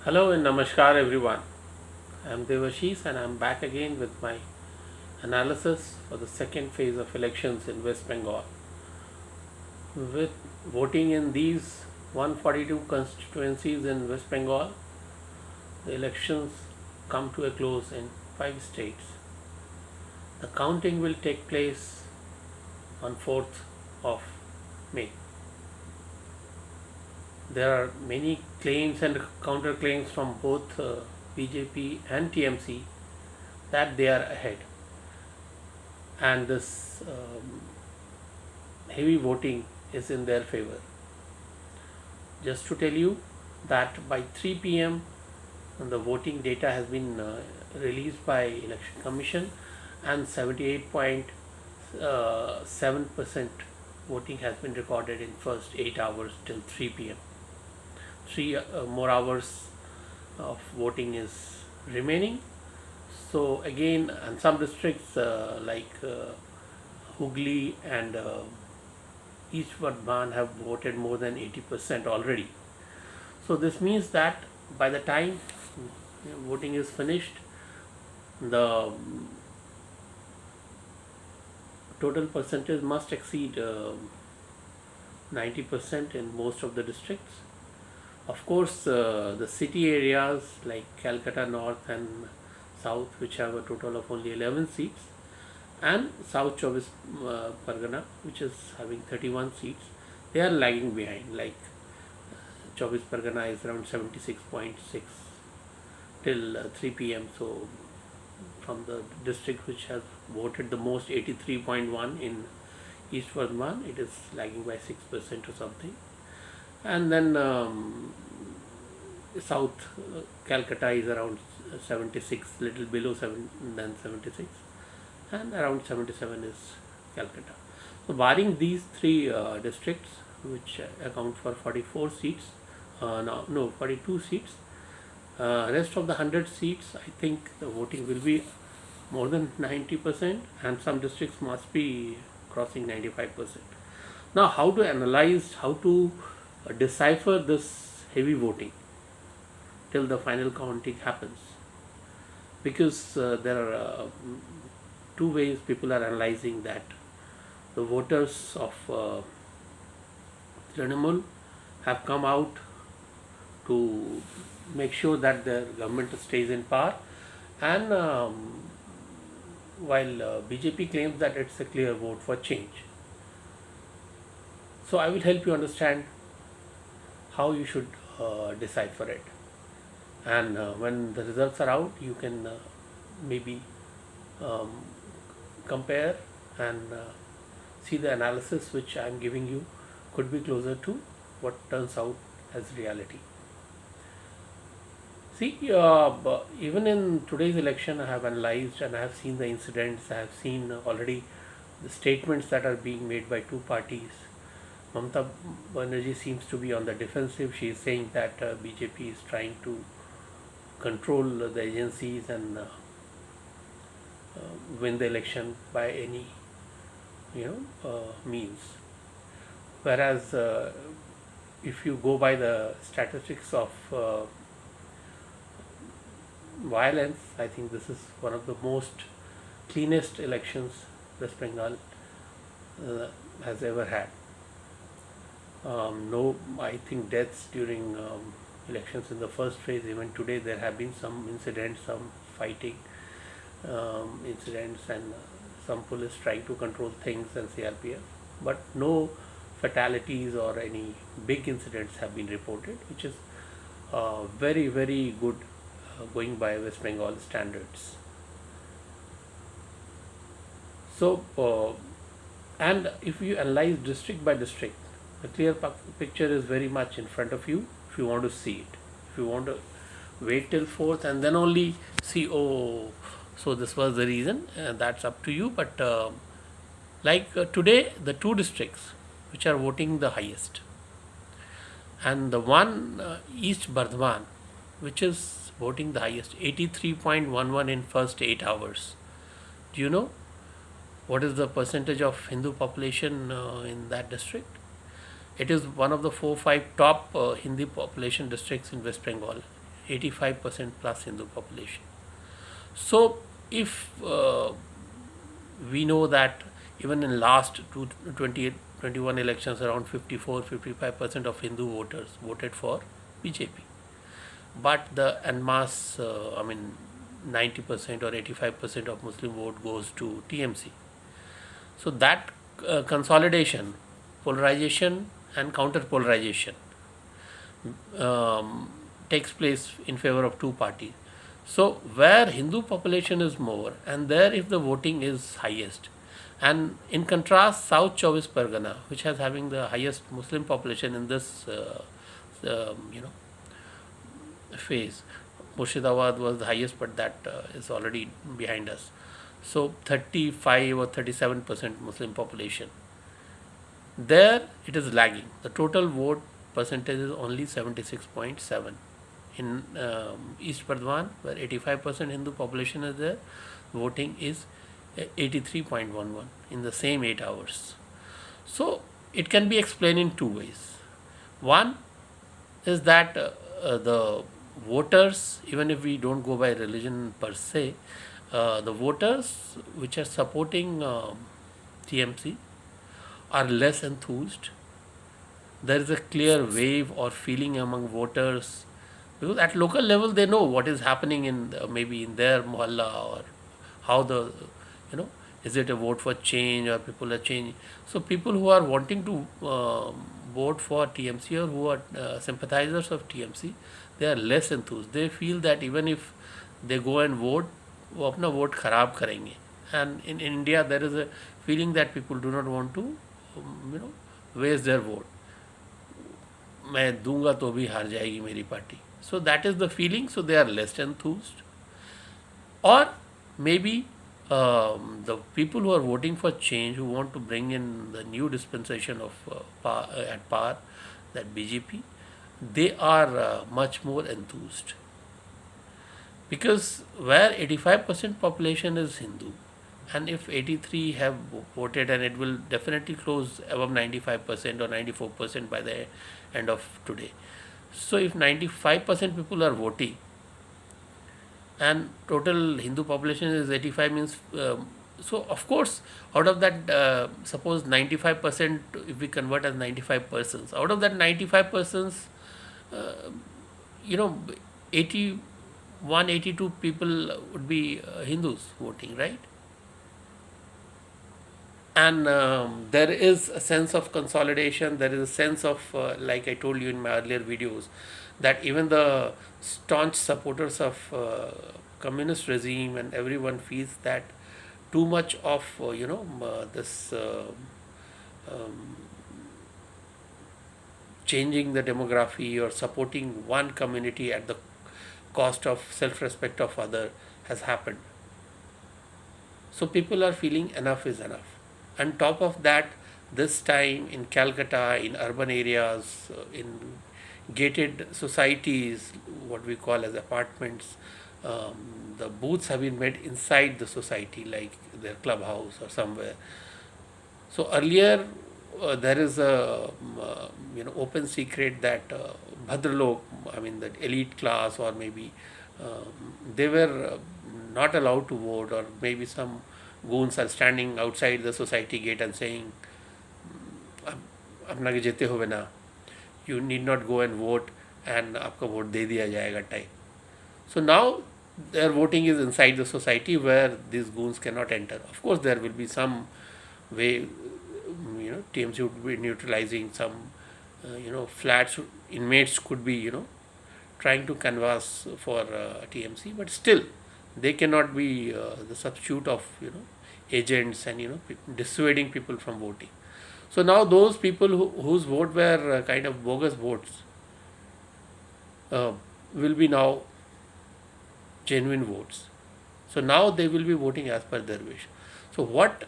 Hello and namaskar everyone. I am Devashish and I am back again with my analysis for the second phase of elections in West Bengal. With voting in these 142 constituencies in West Bengal, the elections come to a close in 5 states. The counting will take place on 4th of May. There are many claims and counterclaims from both BJP and TMC that they are ahead, and this heavy voting is in their favor. Just to tell you that by 3 p.m. the voting data has been released by Election Commission, and 78.7% voting has been recorded in first 8 hours till 3 p.m. 3 more hours of voting is remaining. So again, and some districts like Hooghly and East Bardhaman have voted more than 80% already. So this means that by the time voting is finished, the total percentage must exceed 90% in most of the districts. Of course, the city areas like Calcutta North and South, which have a total of only 11 seats, and South Chobis Pargana, which is having 31 seats, they are lagging behind. Like Chobis Pargana is around 76.6 till 3 p.m. So, from the district which has voted the most, 83.1 in East Bardhaman, it is lagging by 6% or something. And then South Calcutta is around 76, little below 7 than 76, and around 77 is Calcutta. So barring these three districts, which account for 44 seats, no 42 seats, rest of the 100 seats, I think the voting will be more than 90%, and some districts must be crossing 95%. Now, how to analyze, how to decipher this heavy voting till the final counting happens? Because there are two ways people are analyzing that. The voters of Trinamool have come out to make sure that their government stays in power, and while BJP claims that it's a clear vote for change. So I will help you understand how you should decipher it, and when the results are out, you can maybe um, compare and see the analysis which I am giving you could be closer to what turns out as reality. See, even in today's election, I have analyzed and I have seen the incidents. I have seen already the statements that are being made by two parties. Mamata Banerjee seems to be on the defensive. She is saying that BJP is trying to control the agencies and win the election by any means. Whereas if you go by the statistics of violence, I think this is one of the most cleanest elections West Bengal has ever had. No, I think deaths during elections in the first phase. Even today, there have been some incidents, some fighting incidents, and some police trying to control things and CRPF, but no fatalities or any big incidents have been reported, which is very, very good going by West Bengal standards. So, and if you analyze district by district, the clear picture is very much in front of you if you want to see it. If you want to wait till 4th and then only see, oh, so this was the reason, that's up to you. But today, the two districts which are voting the highest, and the one East Bardhaman, which is voting the highest, 83.11 in first 8 hours. Do you know what is the percentage of Hindu population in that district? It is one of the 4-5 top Hindi population districts in West Bengal. 85% plus Hindu population. So if we know that even in last 2021 elections, around 54-55% of Hindu voters voted for BJP, but the en masse, 90% or 85% of Muslim vote goes to TMC. So that consolidation, polarization and counter polarization takes place in favor of two parties. So where Hindu population is more, and there if the voting is highest, and in contrast South Chowbis Pargana, which has having the highest Muslim population in this phase. Murshidabad was the highest, but that is already behind us. So 35 or 37% Muslim population. There it is lagging. The total vote percentage is only 76.7. In East Burdwan, where 85% Hindu population is there, voting is 83.11 in the same 8 hours. So it can be explained in two ways. One is that the voters, even if we don't go by religion per se, the voters which are supporting TMC are less enthused. There is a clear wave or feeling among voters, because at local level they know what is happening in maybe in their mohalla, or how the is it a vote for change or people are changing. So people who are wanting to vote for TMC or who are sympathizers of TMC, they are less enthused. They feel that even if they go and vote, वो अपना vote खराब करेंगे. And in India there is a feeling that people do not want to waste their vote. मैं दूंगा तो भी हार जाएगी मेरी party. So that is the feeling. So they are less enthused. Or maybe the people who are voting for change, who want to bring in the new dispensation of at power, that BJP, they are much more enthused. Because where 85% population is Hindu, and if 83 have voted, and it will definitely close above 95% or 94% by the end of today. So if 95% people are voting and total Hindu population is 85, means so of course out of that suppose 95%, if we convert as 95 persons, out of that 95 persons, 81, 82 people would be Hindus voting, right? And there is a sense of consolidation, there is a sense of like I told you in my earlier videos, that even the staunch supporters of communist regime and everyone feels that too much of this changing the demography or supporting one community at the cost of self-respect of other has happened. So people are feeling enough is enough. And top of that, this time in Calcutta, in urban areas, in gated societies, what we call as apartments, the booths have been made inside the society, like their clubhouse or somewhere. So earlier there is a open secret that Bhadralok, that elite class, or maybe they were not allowed to vote, or maybe some goons are standing outside the society gate and saying, अपना के जीते हो ना, you need not go and vote, and आपका vote दे दिया जाएगा type. So now their voting is inside the society where these goons cannot enter. Of course there will be some way, TMC would be neutralizing some, flats, inmates could be, trying to canvass for TMC, but still they cannot be the substitute of agents and dissuading people from voting. So now those people whose vote were kind of bogus votes will be now genuine votes. So now they will be voting as per their wish. So what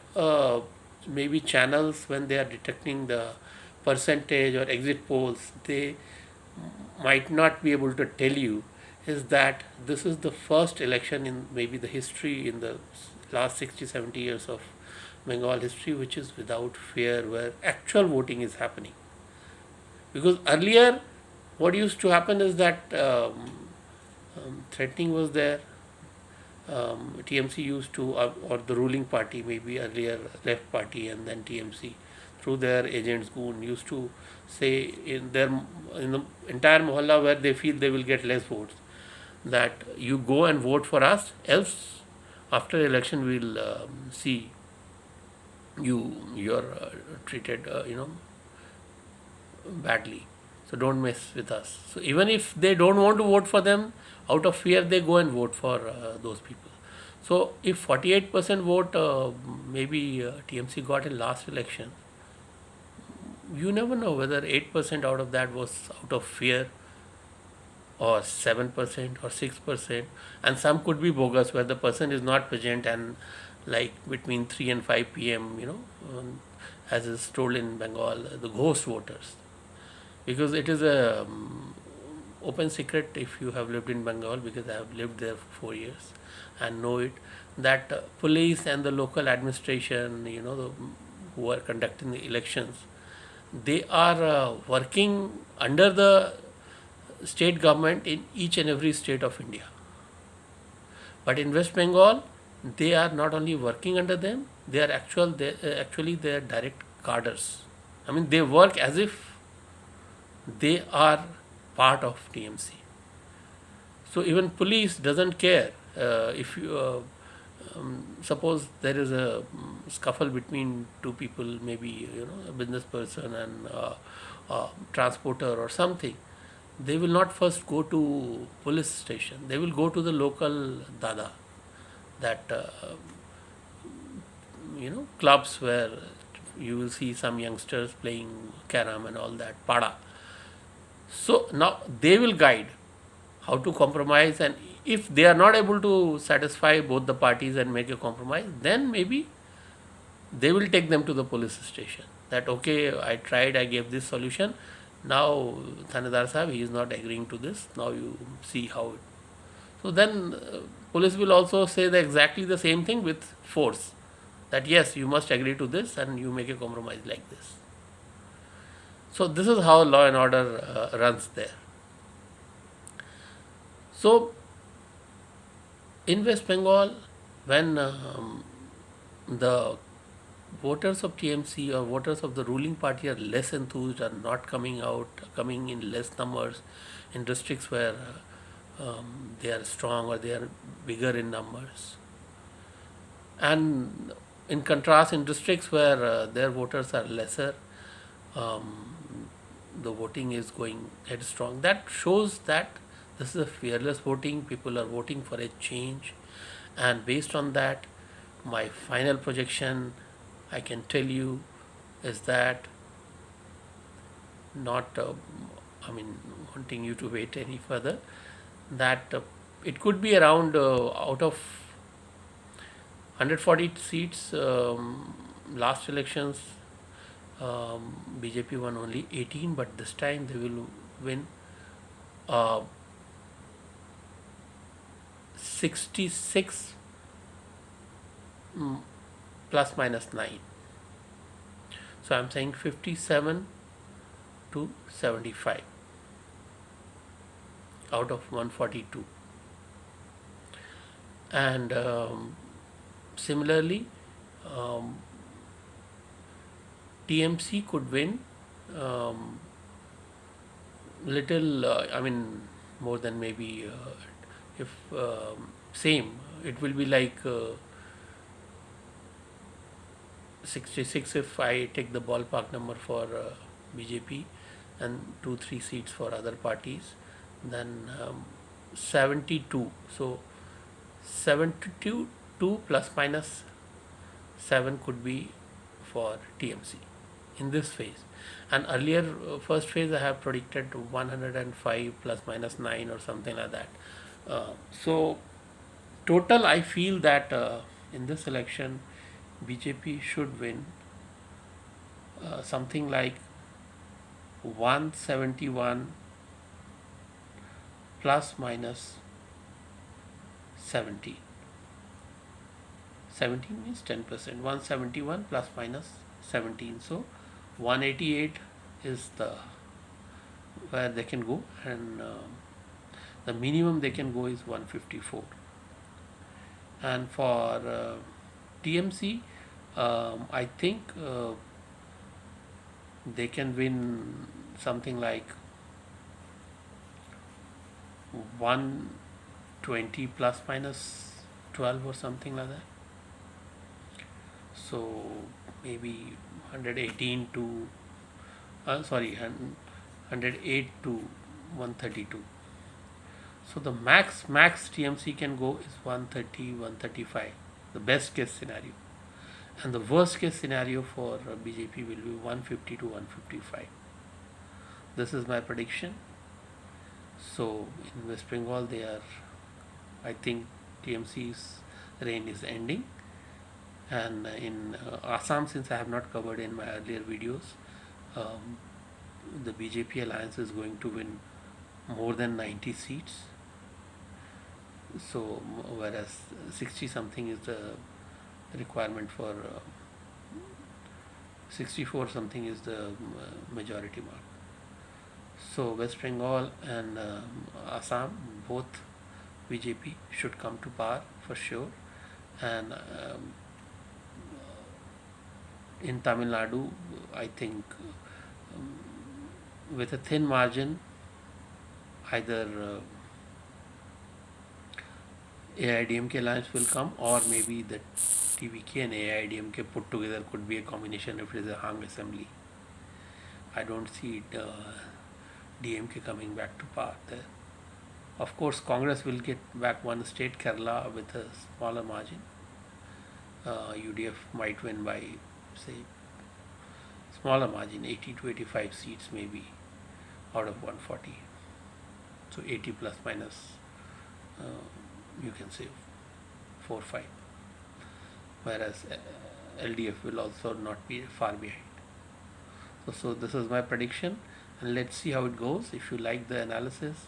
maybe channels, when they are detecting the percentage or exit polls, they might not be able to tell you is that this is the first election in maybe the history, in the last 60-70 years of Bengal history, which is without fear, where actual voting is happening. Because earlier what used to happen is that Threatening was there. TMC used to, or the ruling party, maybe earlier left party and then TMC, through their agents Goon, used to say in the entire mohalla where they feel they will get less votes, that you go and vote for us, else after election we'll see you're treated badly, so don't mess with us. So even if they don't want to vote for them, out of fear they go and vote for those people. So if 48% vote maybe TMC got in last election, you never know whether 8% out of that was out of fear, or 7% or 6%, and some could be bogus where the person is not present, and like between 3 and 5 p.m., as is told in Bengal, the ghost voters. Because it is a open secret, if you have lived in Bengal, because I have lived there for 4 years and know it, that police and the local administration, who are conducting the elections, they are working under the state government in each and every state of India. But in West Bengal, they are not only working under them, they are actually they are direct cadres. I mean, they work as if they are part of TMC. So even police doesn't care if you suppose there is a scuffle between two people, maybe a business person and a transporter or something. They will not first go to police station. They will go to the local dada, that clubs where you will see some youngsters playing carom and all that, pada. So now they will guide how to compromise, and if they are not able to satisfy both the parties and make a compromise, then maybe they will take them to the police station. That okay, I tried, I gave this solution. Now Thanedar Sahib, he is not agreeing to this. Now you see how it. So then police will also say exactly the same thing with force. That yes, you must agree to this and you make a compromise like this. So this is how law and order runs there. So in West Bengal, when the voters of TMC or voters of the ruling party are less enthused, are not coming out, coming in less numbers in districts where they are strong or they are bigger in numbers, and in contrast in districts where their voters are lesser, the voting is going headstrong. That shows that this is a fearless voting. People are voting for a change, and based on that, my final projection, I can tell you, is that not, wanting you to wait any further, that it could be around out of 140 seats. Last elections, BJP won only 18, but this time they will win 66 plus minus 9. So I'm saying 57 to 75 out of 142. And similarly, TMC could win little, more than maybe, if same, it will be like 66 if I take the ballpark number for BJP, and 2-3 seats for other parties, then 72. So 72 plus minus 7 could be for TMC in this phase. And earlier first phase I have predicted 105 plus minus 9 or something like that. So total I feel that in this election BJP should win something like 171 plus minus 17. 17 means 10%. 171 plus minus 17. So 188 is the where they can go, and The minimum they can go is 154. And for TMC, I think they can win something like 120 plus minus 12 or something like that. So maybe 118 to 108 to 132. So the max TMC can go is 130, 135, the best case scenario. And the worst case scenario for BJP will be 150 to 155. This is my prediction. So in West Bengal, I think TMC's reign is ending. And in Assam, since I have not covered in my earlier videos, the BJP alliance is going to win more than 90 seats. So whereas 60 something is the requirement for 64 something is the majority mark. So West Bengal and Assam, both BJP should come to power for sure. And in Tamil Nadu, I think with a thin margin, either AIDMK alliance will come, or maybe the TVK and AIDMK put together could be a combination if it is a hung assembly. I don't see DMK coming back to power there. Of course, Congress will get back one state, Kerala, with a smaller margin. UDF might win by, say, smaller margin, 80 to 85 seats maybe out of 140. So 80 plus minus, you can say 4 or 5. Whereas LDF will also not be far behind. So this is my prediction, and let's see how it goes. If you like the analysis,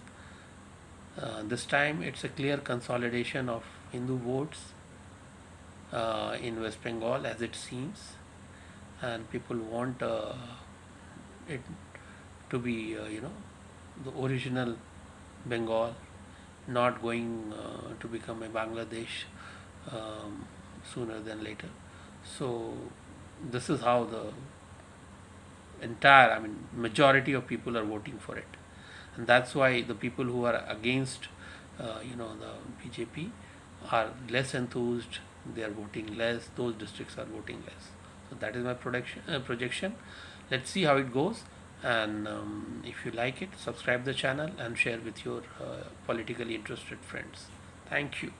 this time it's a clear consolidation of Hindu votes in West Bengal, as it seems, and people want it to be the original Bengal, not going to become a Bangladesh sooner than later. So this is how the majority of people are voting for it, and that's why the people who are against the BJP are less enthused. They are voting less. Those districts are voting less. So that is my projection. Let's see how it goes, and if you like it, subscribe the channel and share with your politically interested friends. Thank you.